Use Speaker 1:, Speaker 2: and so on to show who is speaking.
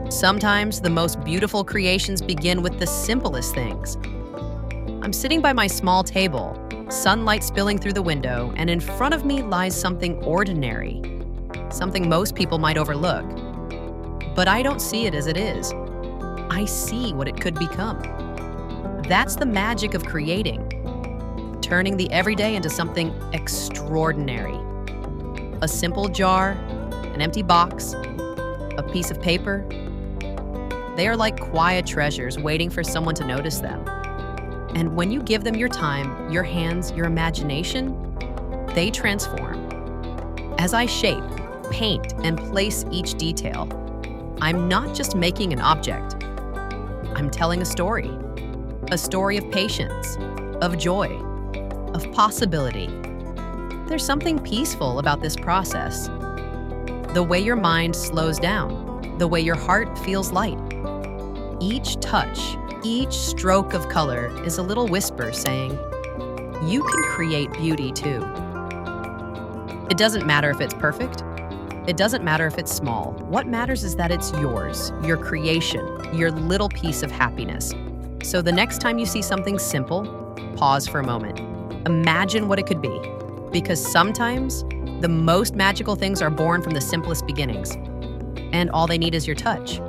Speaker 1: Sometimes the most beautiful creations begin with the simplest things. I'm sitting by my small table, sunlight spilling through the window, and in front of me lies something ordinary, something most people might overlook. But I don't see it as it is. I see what it could become. That's the magic of creating, turning the everyday into something extraordinary. A simple jar, an empty box, a piece of paper. They are like quiet treasures waiting for someone to notice them. And when you give them your time, your hands, your imagination, they transform. As I shape, paint, and place each detail, I'm not just making an object. I'm telling a story of patience, of joy, of possibility. There's something peaceful about this process. The way your mind slows down, the way your heart feels light. Each touch, each stroke of color is a little whisper saying, you can create beauty too. It doesn't matter if it's perfect. It doesn't matter if it's small. What matters is that it's yours, your creation, your little piece of happiness. So the next time you see something simple, pause for a moment. Imagine what it could be. Because sometimes the most magical things are born from the simplest beginnings. And all they need is your touch.